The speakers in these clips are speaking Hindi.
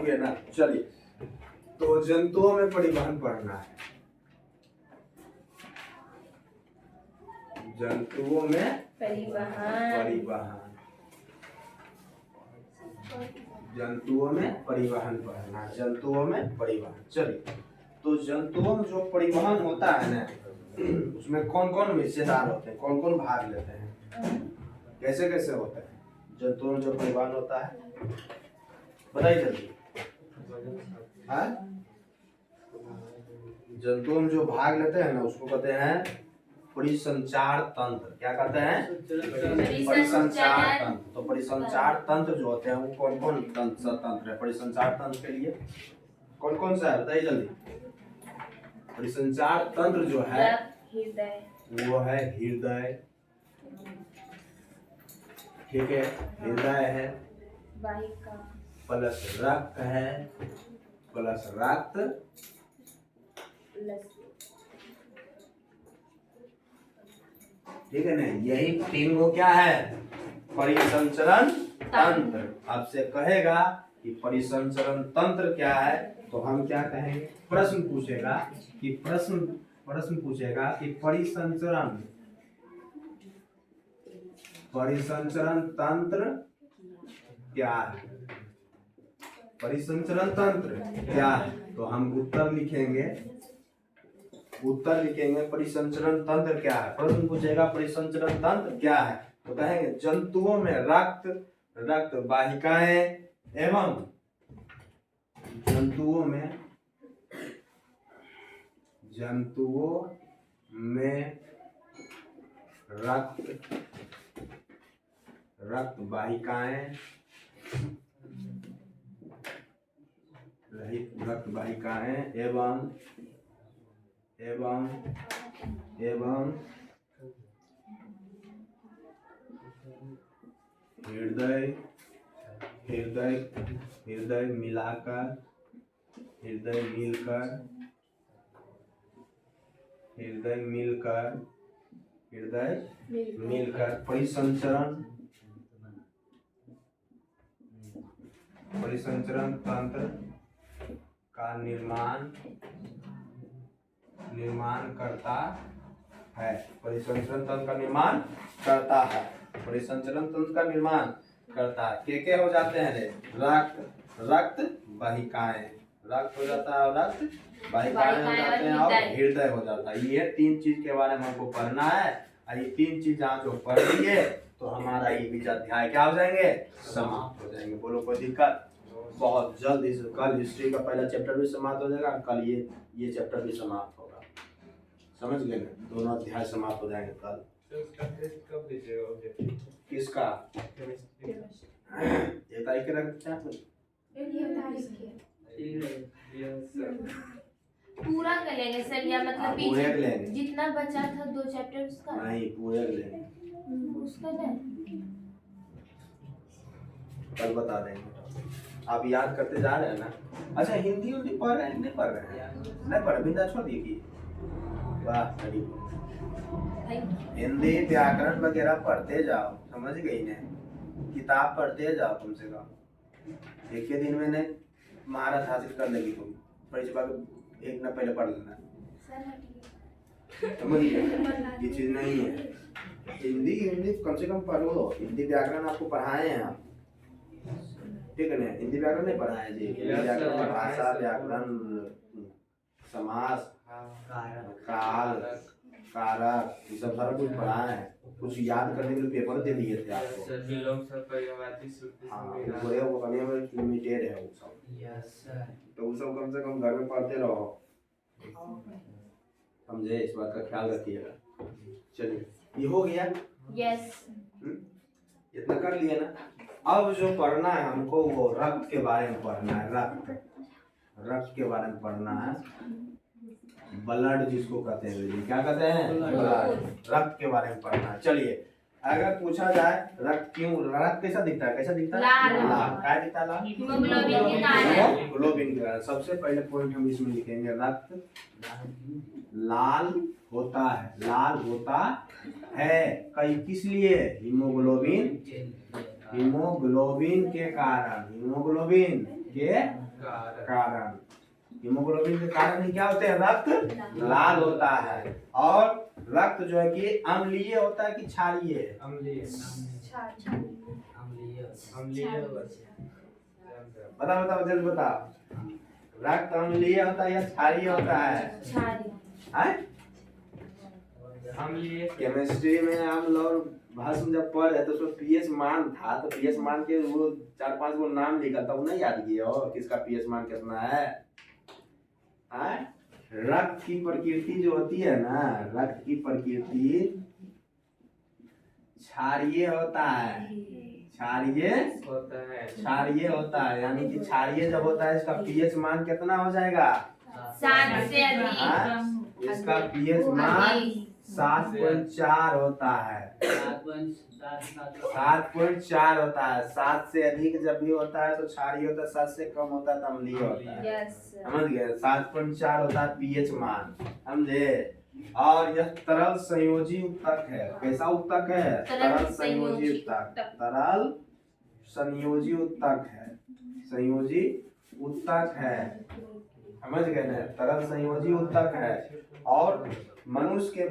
गया ना। चलिए, तो जंतुओं में परिवहन पढ़ना है। जंतुओं में परिवहन, जंतुओं में परिवहन पढ़ना, जंतुओं में परिवहन। चलिए, तो जंतुओं में जो परिवहन होता है ना, उसमें कौन कौन हिस्सेदार होते हैं, कौन कौन भाग लेते हैं, कैसे कैसे होता है जंतुओं में जो परिवहन होता है, बताइए जल्दी। जंतुओं में जो भाग लेते हैं ना, उसको कहते हैं परिसंचार तंत्र। क्या कहते हैं? परिसंचार तंत्र। तो परिसंचार तंत्र जो होते हैं वो कौन कौन तंत्र है परिसंचार तंत्र के लिए, कौन कौन सा है, बताइए जल्दी। परिसंचार तंत्र जो है वो है हृदय, ठीक है, हृदय है, प्लस रक्त है, प्लस रक्त, ठीक है ना। यही तीन को क्या है, परिसंचरण तंत्र। आपसे कहेगा कि परिसंचरण तंत्र क्या है, तो हम क्या कहेंगे, प्रश्न पूछेगा कि प्रश्न पूछेगा कि परिसंचरण तंत्र क्या है, परिसंचरण तंत्र क्या है। तो हम उत्तर लिखेंगे परिसंचरण तंत्र क्या है। प्रश्न पूछेगा परिसंचरण तंत्र क्या है, तो कहेंगे जंतुओं में रक्त वाहिकाएं एवं जंतुओं में रक्त वाहिकाएं एवं हृदय मिलकर परिसंचरण तंत्र का निर्माण करता है। परिसंचरण तंत्र का निर्माण करता है, परिसंचरण तंत्र का निर्माण करता है। क्या हो जाते हैं रे, रक्त वाहिकाएं, रक्त हो जाता है, रक्त वाहिकाएं हो जाते हैं और हृदय हो जाता है। ये तीन चीज के बारे में हमको पढ़ना है। ये तीन चीज जहाँ जो पढ़ लेंगे तो हमारा ये बीच अध्याय क्या हो जाएंगे, समाप्त हो जाएंगे। बोलो कोई दिक्कत? बहुत जल्द कल हिस्ट्री का पहला चैप्टर भी समाप्त हो जाएगा, कल ये चैप्टर भी समाप्त होगा। समझ गए ना, दोनों अध्याय समाप्त हो जाएंगे कल। कब दीजिएगा? किसका? एक तारीख के रखते हैं पूरा कर लेंगे सर, या मतलब पूरे जितना बचा था 2 चैप्टर उसका नहीं, पूरे लेंगे उसका नहीं, कल बता देंगे। आप याद करते जा रहे हैं ना। अच्छा, हिंदी पढ़ रहे हैं नहीं पढ़ रहे हैं? नहीं पढ़, बिंदा छोड़ दिए कि वाह, वेरी गुड। हिंदी व्याकरण वगैरह पढ़ते जाओ, समझ गई ना, किताब पढ़ते जाओ कम से कम। एक ही दिन में नहीं महारत हासिल कर लेगी तुम, परीक्षा एक ना पहले पढ़ लेना, समझ गए? ये चीज नहीं है। हिंदी कम से कम पढ़ो, हिंदी व्याकरण आपको पढ़ाए हैं आप, ठीक है ना। हिंदी व्याकरण नहीं पढ़ाया जी, हिंदी व्याकरण भाषा व्याकरण समास काल कारक ये सब सारा कुछ पढ़ाए हैं। कुछ याद करने के लिए पेपर दे दिए थे आपको। हाँ, वो लिमिटेड है वो सब, तो वो सब कम से कम घर में पढ़ते रहो, समझे? इस बात का ख्याल रखिएगा। चलिए, ये हो गया। यस, इतना कर लिए ना। अब जो पढ़ना है हमको वो रक्त के बारे में पढ़ना है, रक्त के बारे में पढ़ना है, ब्लड जिसको कहते हैं। क्या कहते हैं? ब्लड। रक्त के बारे में पढ़ना है। चलिए, अगर पूछा जाए रक्त कैसा दिखता है, कैसा दिखता है? लाल। क्या दिखता है? लाल, हीमोग्लोबिन के कारण। सबसे पहले पॉइंट हम इसमें लिखेंगे, रक्त लाल होता है कई किस लिए? हीमोग्लोबिन के कारण। हीमोग्लोबिन के कारण। हीमोग्लोबिन के कारण ही क्या होते हैं, रक्त लाल होता है। और रक्त जो है कि अम्लीय होता है कि क्षारीय? बताओ बताओ जल्दी बताओ, रक्त अम्लीय होता है या क्षारीय होता है? केमिस्ट्री में हम लोग भाषण जब पढ़ रहे तो उसमें पीएच मान था, तो पीएच मान के वो 4-5 गो नाम लिखा था, वो नहीं याद किए हो किसका पीएच मान कितना है? रक्त की प्रकृति जो होती है ना, रक्त की प्रकृति क्षारीय होता है, क्षारीय होता है। यानी कि क्षारीय जब होता है इसका पीएच मान कितना हो जाएगा? 7 से अधिक। इसका पीएच मान 7.4 होता है, 7.4 होता है। 7 से अधिक जब भी होता है तो क्षारीय होता है, 7 से कम होता है तो अम्लीय होता है। समझ गए? 7.4 होता है पीएच मान, समझे? और यह तरल संयोजी उत्तक है। कैसा उत्तक है? तरल संयोजी उत्तक। तरल संयोजी उत्तक है, संयोजी उत्तक है, समझ गए ना? तरल संयोजी उत्तक है। और मनुष्य के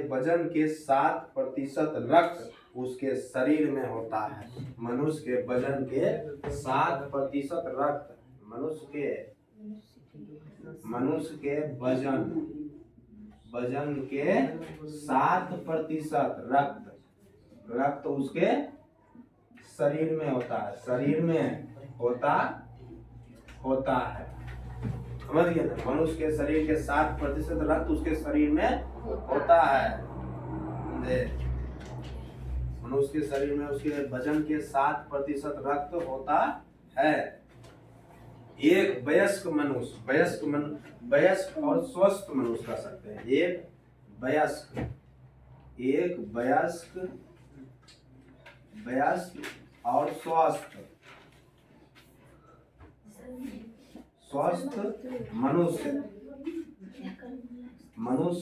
वजन के 7% रक्त उसके शरीर में होता है। मनुष्य के वजन के 7% रक्त, मनुष्य के वजन के 7% रक्त उसके शरीर में होता है, शरीर में होता है। समझ गए ना? मनुष्य के शरीर के 7% रक्त उसके शरीर में होता है। मनुष्य के शरीर में उसके वजन के 7% रक्त होता है। एक वयस्क और स्वस्थ मनुष्य कह सकते हैं। एक वयस्क और स्वस्थ मनुष्य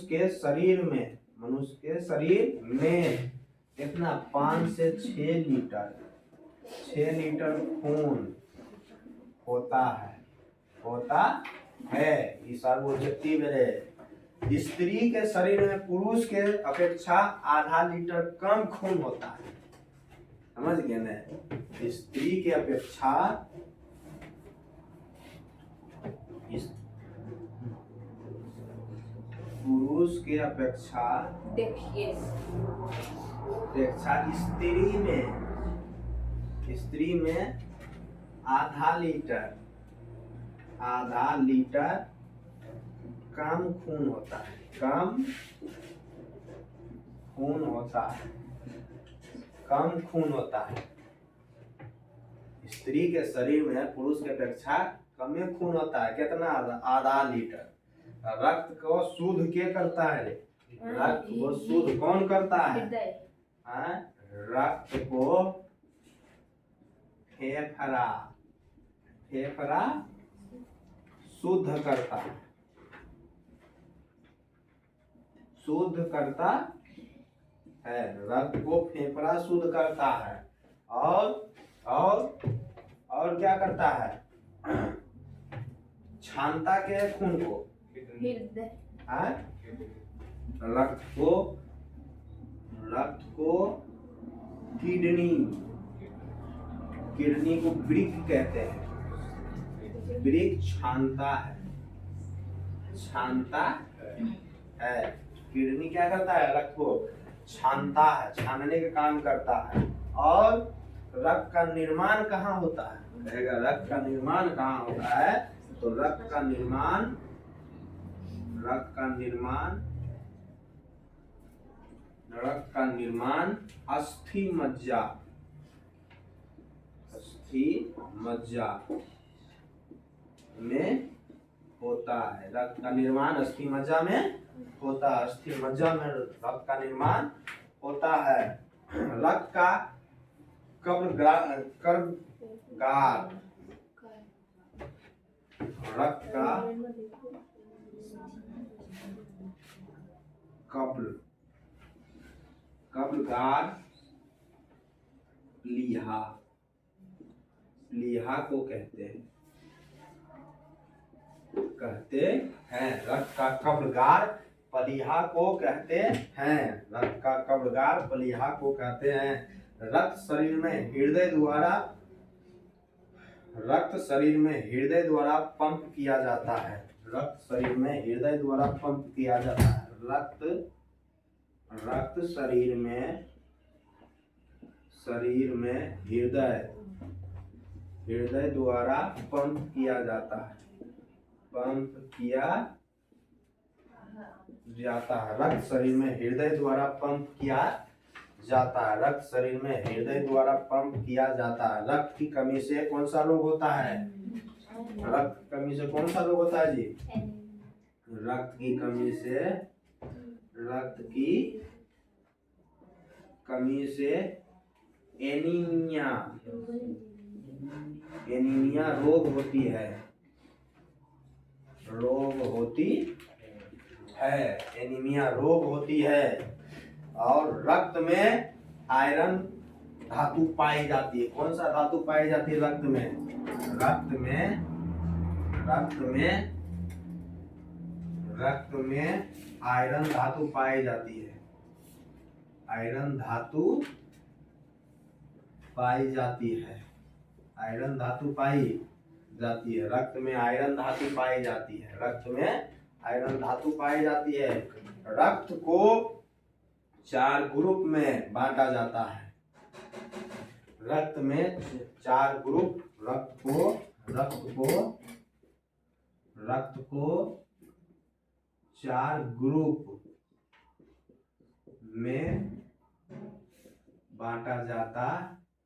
के शरीर में कितना 5 से 6 लीटर खून होता है। इस ऑब्जेक्टिव है। स्त्री के शरीर में पुरुष के अपेक्षा आधा लीटर कम खून होता है। समझ गए ना? स्त्री के अपेक्षा पुरुष के अपेक्षा स्त्री में आधा लीटर कम खून होता है, कम खून होता है। स्त्री के शरीर में पुरुष के अपेक्षा कम खून होता है। कितना? आधा लीटर। रक्त को शुद्ध क्या करता है? रक्त को शुद्ध कौन करता है? रक्त को फेफड़ा शुद्ध करता है, रक्त को फेफड़ा शुद्ध करता है। और क्या करता है? छानता के खून को, रक्त को किडनी को वृक्क कहते हैं। वृक्क छानता है। किडनी क्या करता है? रक्त को छानता है, छानने का काम करता है। और रक्त का निर्माण कहाँ होता है? कहेगा रक्त का निर्माण कहाँ होता है? तो रक्त का निर्माण अस्थि मज्जा में होता है। रक्त का निर्माण अस्थि मज्जा में होता है। अस्थि मज्जा में रक्त का निर्माण होता है। रक्त का कर्मगार, रक्त का कब्लगार लीहा प्लीहा को कहते हैं, रक्त का कब्रगार प्लीहा को कहते हैं, रक्त का कब्रगार प्लीहा को कहते हैं। रक्त शरीर में हृदय द्वारा पंप किया जाता है, रक्त शरीर में हृदय द्वारा पंप किया जाता है। रक्त शरीर में हृदय द्वारा पंप किया जाता है, रक्त शरीर में हृदय द्वारा पंप किया जाता है, रक्त शरीर में हृदय द्वारा पंप किया जाता है। रक्त की कमी से कौन सा रोग होता है? रक्त की कमी से कौन सा रोग होता है जी? रक्त की कमी से एनीमिया रोग होती है, एनीमिया रोग होती है। और रक्त में आयरन धातु पाई जाती है। कौन सा धातु पाई जाती है रक्त में? रक्त में आयरन धातु पाई जाती है, आयरन धातु पाई जाती है, रक्त में आयरन धातु पाई जाती है, रक्त को 4 ग्रुप में बांटा जाता है, रक्त में 4 ग्रुप, रक्त को 4 ग्रुप में बांटा जाता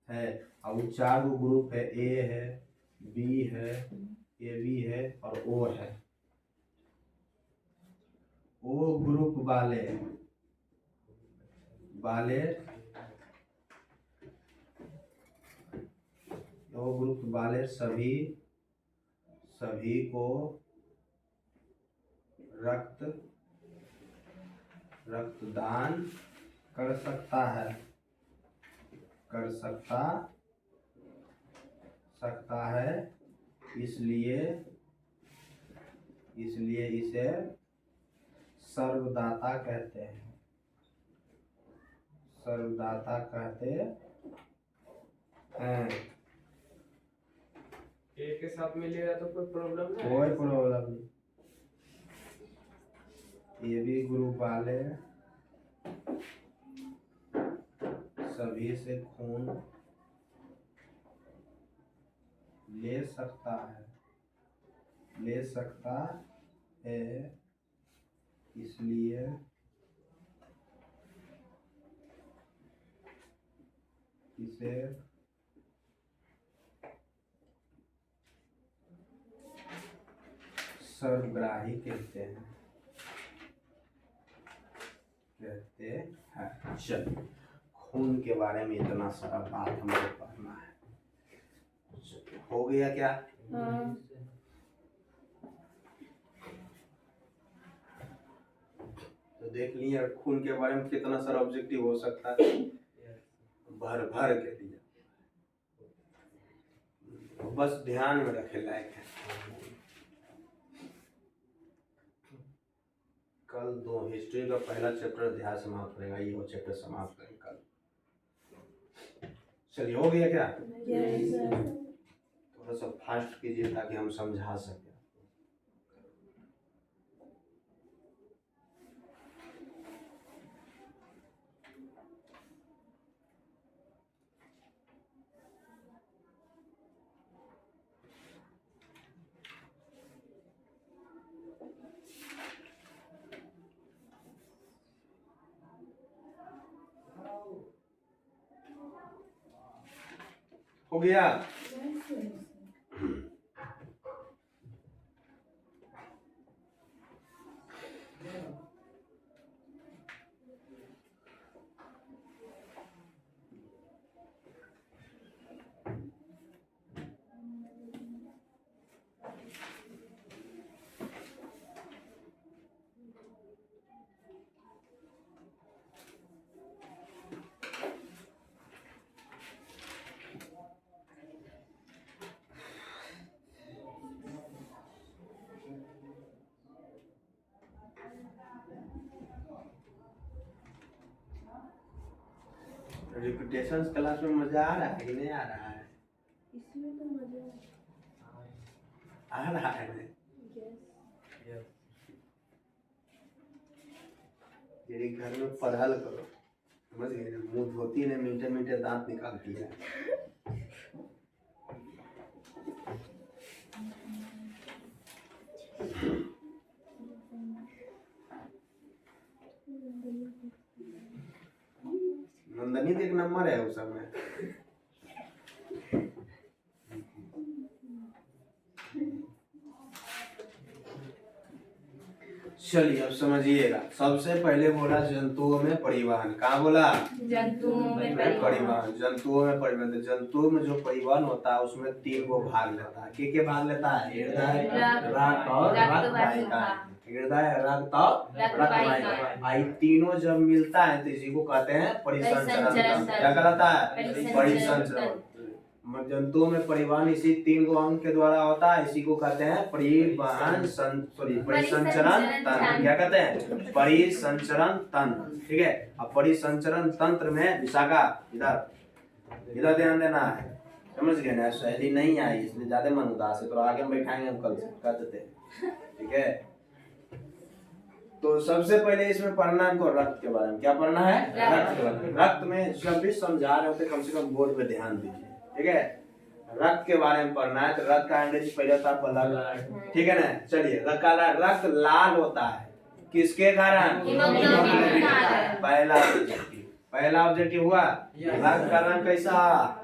है। और वो 4 ग्रुप है, ए है, बी है, ए बी है और ओ है। ओ ग्रुप वाले सभी को रक्तदान कर सकता है, इसलिए इसे सर्वदाता कहते हैं, एक के साथ मिलेगा तो कोई प्रॉब्लम नहीं? कोई प्रॉब्लम नहीं। ये भी ग्रुप वाले सभी से खून ले सकता है, इसलिए इसे सर्वग्राही कहते हैं। चलिए, खून के बारे में इतना सारा बात हमको पढ़ना है। हो गया क्या? तो देख लिए खून के बारे में कितना सारा ऑब्जेक्टिव हो सकता है, भर के दिया। बस ध्यान में रखे लायक है। कल 2 हिस्ट्री का पहला चैप्टर अध्याय समाप्त करेगा, ये वो चैप्टर समाप्त करेंगे कल। चलिए, हो गया क्या? थोड़ा सा फास्ट कीजिए ताकि हम समझा सकें। हो गया? रिपीटेशन क्लास में मजा आ रहा है कि नहीं आ रहा है? इसमें तो मजा आ रहा है नहीं? तेरे घर में पढ़ल करो, समझ गए ना? मुंह धोती ने मीठे मीठे दांत निकालती है। नंदनी तो एक नंबर है उस समय। चलिए अब समझिएगा। सबसे पहले बोला जंतुओं में परिवहन। कहाँ बोला? जंतुओं में परिवहन। जंतुओं में परिवहन। तो जंतुओं में जो परिवहन होता है उसमें 3 गो भाग लेता है। के भाग लेता है? हृदय, रक्त और रक्त वाहिका। हृदय, रक्त और रक्त वाहिका। भाई तीनों जब मिलता है तो इसी को कहते हैं परिसंचरण। क्या कहलाता है? परिसंचरण। जंतुओं में परिवहन इसी 3 गो अंग के द्वारा होता है, इसी को कहते हैं परिवहन परिसंचरण तंत्र। क्या कहते हैं? परिसंचरण तंत्र। ठीक है। अब परिसंचरण तंत्र में विशाखा इधर ध्यान देना है, समझ गए ना? सहेली नहीं आई इसलिए ज्यादा मन उदास है, तो आगे हम बैठाएंगे, हम कल से कर देते हैं। ठीक है। तो सबसे पहले इसमें पढ़ना है हमको रक्त के बारे में। क्या पढ़ना है? रक्त के बारे में। रक्त में जब भी समझा रहे होते कम से कम बोर्ड पे ध्यान दीजिए। ठीक है। रक्त के बारे में पढ़ना है। तो रक्त का अंग्रेजी पहले होता है ब्लड। ठीक है ना? चलिए, रक्त लाल होता है किसके कारण? हीमोग्लोबिन के कारण। पहला ऑब्जेक्टिव हुआ। रक्त का रंग कैसा?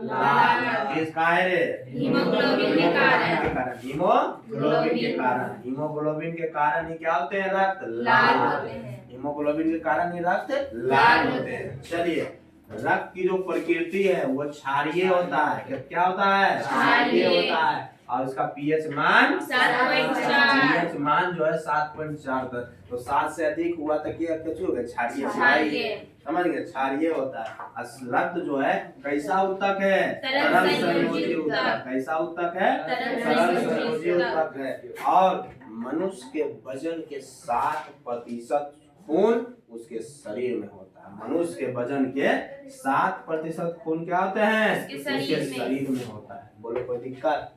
लाल। किसका है रे? हीमोग्लोबिन के कारण। हीमोग्लोबिन के कारण। हीमोग्लोबिन के कारण ही क्या होते हैं? रक्त लाल होते हैं। हीमोग्लोबिन के कारण ही रक्त लाल होते हैं। चलिए, रक्त की जो प्रकृति है वो क्षारीय होता है। क्या होता है? क्षारीय होता है। और इसका पीएच मान 7.4। पीएच मान जो है 7.4 तक। तो 7 से अधिक हुआ तो क्या हो गया? क्षारीय। समझ गए? क्षारीय होता है। रक्त जो है कैसा उत्तक है? तरल संयोजी उत्तक। कैसा उत्तक है? तरल संयोजी उत्तक है। और मनुष्य के वजन के 60% खून उसके शरीर में होता है। मनुष्य के वजन के 60% खून क्या होते हैं? उसके शरीर में होता है। बोलो कोई दिक्कत?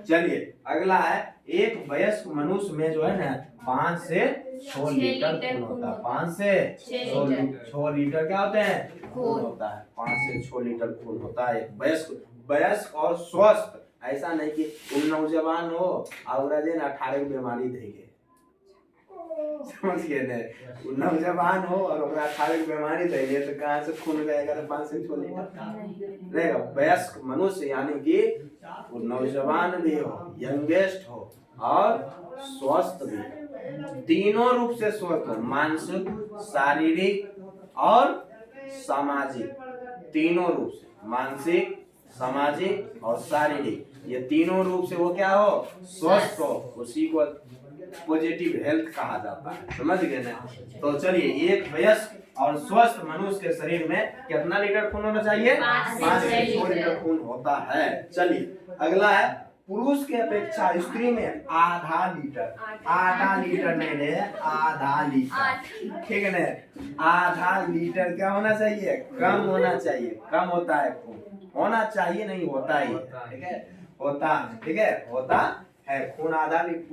चलिए अगला है, एक वयस्क मनुष्य में जो है ना 5 से 6 लीटर खून होता है। 5 से 6 लीटर क्या होते हैं? खून होता है। 5 से 6 लीटर खून होता है। वयस्क और स्वस्थ। ऐसा नहीं कि नौजवान हो और 18 बीमारी देंगे, समझ गए ना? नौजवान हो और 18 बीमारी देंगे तो कहाँ से खून गएगा? तो 5 से 6 लीटर रहेगा। वयस्क मनुष्य यानी कि वो नौजवान भी हो, यंगेस्ट हो और स्वस्थ भी हो। तीनों रूप से स्वस्थ हो, मानसिक, शारीरिक और सामाजिक। तीनों रूप से, मानसिक, सामाजिक और शारीरिक, ये तीनों रूप से वो क्या हो? स्वस्थ हो। उसी को पॉजिटिव हेल्थ कहा जाता है। समझ गए ना? तो चलिए, एक वयस्क और स्वस्थ मनुष्य के शरीर में कितना लीटर खून होना चाहिए? 5 से 6 लीटर खून होता है। चलिए अगला है, पुरुष के अपेक्षा स्त्री में आधा लीटर। आधा लीटर नहीं रे, आधा लीटर। ठीक है ना? आधा लीटर क्या होना चाहिए? कम होना चाहिए। कम होता है खून, होना चाहिए नहीं होता ही। ठीक है? होता। ठीक है? होता है खून आधा लीटर।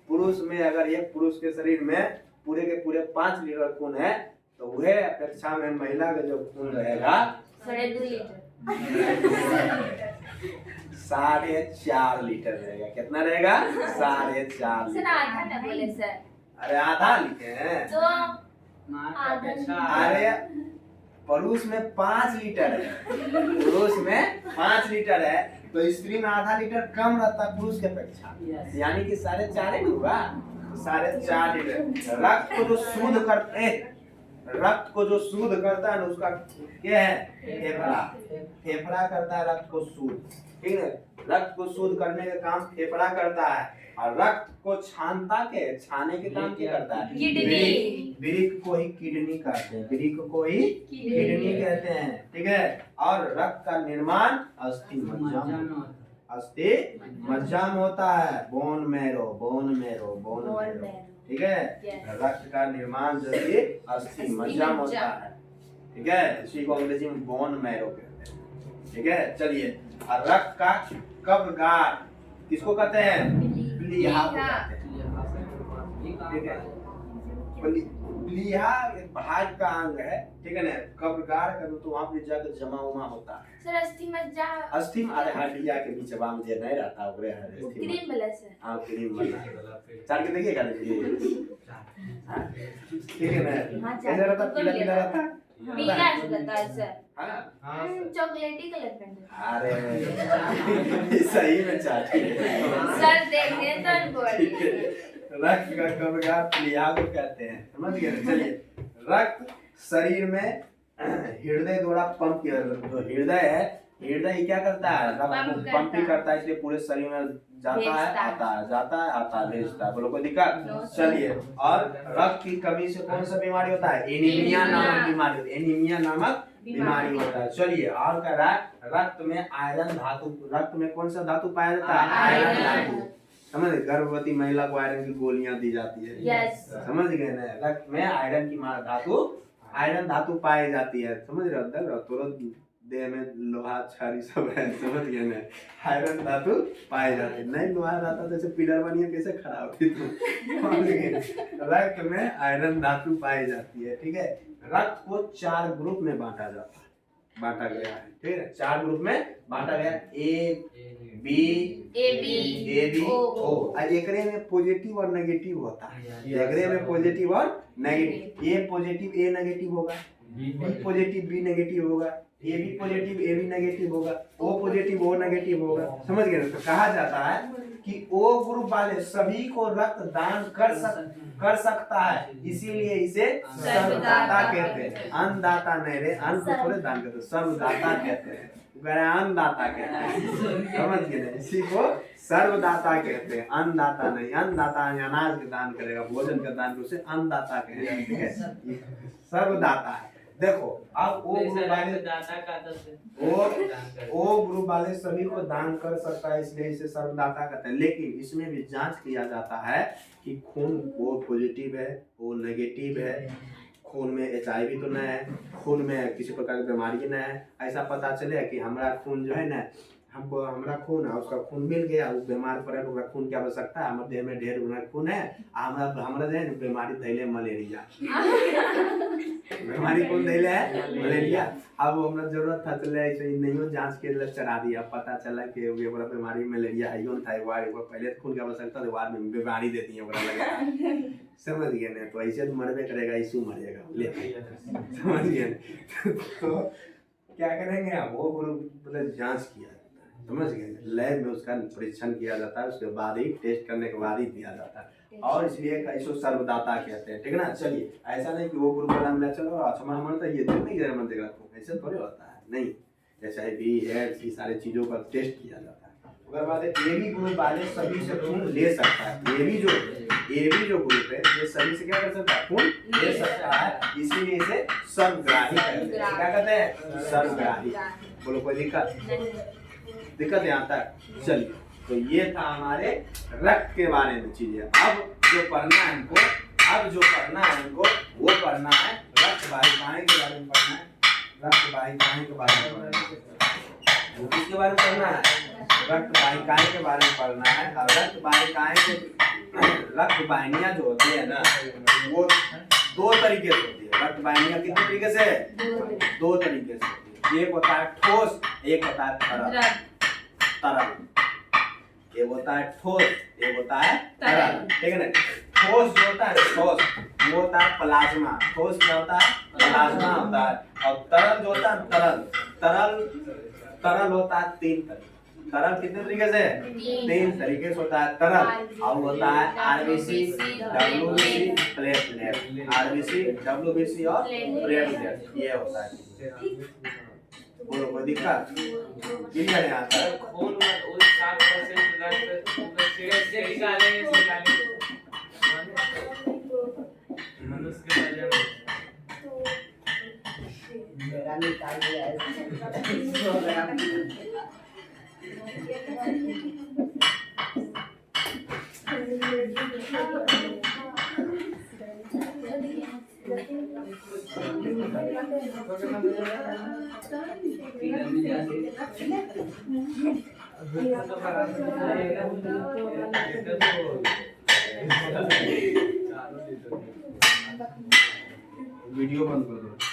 पुरुष में अगर एक पुरुष के शरीर में पूरे के पूरे 5 लीटर खून है तो वह अपेक्षा में महिला का जो खून रहेगा 2.5 लीटर। 4.5 लीटर रहेगा। कितना रहेगा? 4.5 सर लीटर। आधा ना बोले सर। अरे आधा लिखे हैं तो अरे पुरुष में 5 लीटर है। पुरुष में 5 लीटर है तो स्त्री में आधा लीटर कम रहता है पुरुष के अपेक्षा। यानी कि 4.5 ही होगा। 4.5 लीटर। रक्त को जो शुद्ध करता है ना उसका क्या है? फेफड़ा। फेफड़ा करता है रक्त को शुद्ध। ठीक है? रक्त को शुद्ध करने का काम फेफड़ा करता है। और रक्त को छाने के काम क्या करता है? किडनी। वृक्क को ही किडनी कहते हैं। वृक्क को ही किडनी कहते हैं। ठीक है? और रक्त का निर्माण अस्थि मज्जा में होता है। Bone marrow. ठीक है? रक्त का निर्माण जो है अस्थि मज्जा में होता है। ठीक है, इसी को अंग्रेजी में बोन मैरो कहते हैं। ठीक है, चलिए, और रक्त का कब्रगार किसको कहते हैं? प्लीहा को कहते हैं। ठीक है, प्लीहा एक भाग का अंग है, ठीक है ना। कब्रगार का तो वहाँ पे जाकर जमा उमा होता है। सर अस्थि मज्जा अस्थि अरे हड्डिया के बीच में जे नहीं रहता ओकरे है अस्थि। क्रीम वाला सर। हां क्रीम वाला। चार के देखिएगा देखिए। ठीक है ना, कैसे रहता? पीला पीला रहता। पीला रहता है सर। हां चॉकलेटी कलर का। अरे सही में चाची सर देखने तो बोलिए। रक्त का कब्रगार प्लीहा को कहते हैं, समझ गए? चलिए, रक्त शरीर में हृदय द्वारा पंप किया, जो हृदय है, हृदय क्या करता है? पंप ही करता है, इसलिए पूरे शरीर में जाता है, आता है, जाता है, आता है, भेजता है। बोलो कोई दिक्कत? चलिए, और रक्त की कमी से कौन सा बीमारी होता है? एनीमिया नामक बीमारी होती है। एनीमिया नामक बीमारी होता है। चलिए, और कह रहा है रक्त में आयरन धातु, रक्त में कौन सा धातु पाया जाता है? आयरन धातु। समझ, गर्भवती महिला को आयरन की गोलियां दी जाती है। यस, समझ गए ना? रक्त में आयरन की धातु, आयरन धातु पाई जाती है। समझ रहे हो? तुरंत देह में लोहा छारी सब है, समझ गए ना? आयरन धातु पाई जाती है। नहीं लोहा रहता तो ऐसे पिलर बनिए कैसे खड़ा होती तुम? समझ गए? रक्त में आयरन धातु पाई जाती है। ठीक है, रक्त को 4 ग्रुप में बांटा जाता है, बांटा गया है। ठीक है, 4 ग्रुप में बांटा गया। A B O. एकरे में पॉजिटिव और नेगेटिव होता है। एकरे में पॉजिटिव और negative. A positive A negative होगा, बी पॉजिटिव बी नेगेटिव होगा, A B positive A B negative होगा, ओ पॉजिटिव ओ नेगेटिव होगा। समझ गए? तो कहा जाता है कि ओ ग्रुप वाले सभी को रक्त दान कर सकता है, इसीलिए इसे सर्वदाता कहते हैं। अन्नदाता नहीं रे, अन्न को थोड़े दान करते, सर्वदाता कहते हैं। अन्नदाता कहते हैं, समझ गए? इसी को सर्वदाता कहते हैं, अन्नदाता नहीं। अन्नदाता अनाज का दान करेगा, भोजन का दान, उसे अन्नदाता कहते हैं। ठीक है, सर्वदाता है। देखो, अब ओ ग्रुप वाले सभी को दान कर सकता है, इसलिए इसे सर्वदाता कहते हैं। लेकिन इसमें भी जांच किया जाता है कि खून वो पॉजिटिव है, वो नेगेटिव है, खून में HIV तो नहीं है, खून में किसी प्रकार की बीमारी नहीं है। ऐसा पता चले कि हमारा खून जो है ना, हमको हमारा खून है, उसका खून मिल गया, वो बीमार पड़े तो खून की आवश्यकता है, हमारे देह में ढेर खून है, हमारा जो है ना बीमारी धैले मलेरिया। बीमारी कौन धैले है? मलेरिया। अब हमरा जरूरत था, चले ऐसे नहीं जांच के लिए चढ़ा दिया, पता चला कि ये बड़ा बीमारी मलेरिया है, यूं था वो पहले खून की आवश्यकता थी, बाद में बीमारी देती है ओकरा लगे। समझ गए ना? तो ऐसे तो मरबे करेगा, यीशु मरेगा, ले समझ गए? तो क्या करेंगे आप? वो मतलब जांच किया जाता है, समझ गए? लैब में उसका परीक्षण किया जाता है, उसके बाद ही टेस्ट करने के बाद ही दिया जाता है, और इसलिए इसको सर्वदाता कहते हैं। ठीक है ना? चलिए, ऐसा नहीं कि वो ग्रुप वाला मिला चलो अच्छा हमारा तो ये नहीं जरा मन देगा, तो ऐसे थोड़े होता है, नहीं। HIV एड्स ये सारे चीजों का टेस्ट किया जाता है। उसके बाद AB ग्रुप वाले सभी से खून ले सकता है। AB जो ग्रुप है ये सभी से क्या कर सकता है? खून ले सकता है, इसीलिए इसे सर्वग्राही कहते हैं। क्या कहते हैं? सर्वग्राही। बोलो कोई दिक्कत यहाँ तक? चलिए, तो ये था हमारे रक्त के बारे में चीजें। अब जो पढ़ना है हमको, वो पढ़ना है रक्त वाहिकाएं के बारे में पढ़ना है। रक्त वाहिकाएं के बारे में पढ़ना है। वो किसके बारे में पढ़ना है? रक्त वाहिकाएं के बारे में पढ़ना है। और रक्त वाहिनियां जो होती है ना, वो 2 तरीके से होती है। रक्त वाहिनियां कितने तरीके से? 2 तरीके से होती है। एक होता है ठोस, एक होता है तरल। एक होता है ठोस, एक होता है तरल। ठीक है ना? ठोस जो होता है, ठोस वो होता है प्लाज्मा। ठोस क्या होता है? प्लाज्मा होता है। और तरल जो होता है, तरल होता है 3 तरीके। तरल कितने तरीके से? 3 तरीके से होता है तरल। और होता है RBC, WBC, platelet. RBC, WBC और प्लेटलेट, ये होता है। बोलो कोई दिक्कत? क्लियर है यहाँ तक? खून में उस 7% रक्त कैसे निकालेंगे? मनुष्य के वजन मेरा निकाल दिया है। वीडियो बंद कर दो।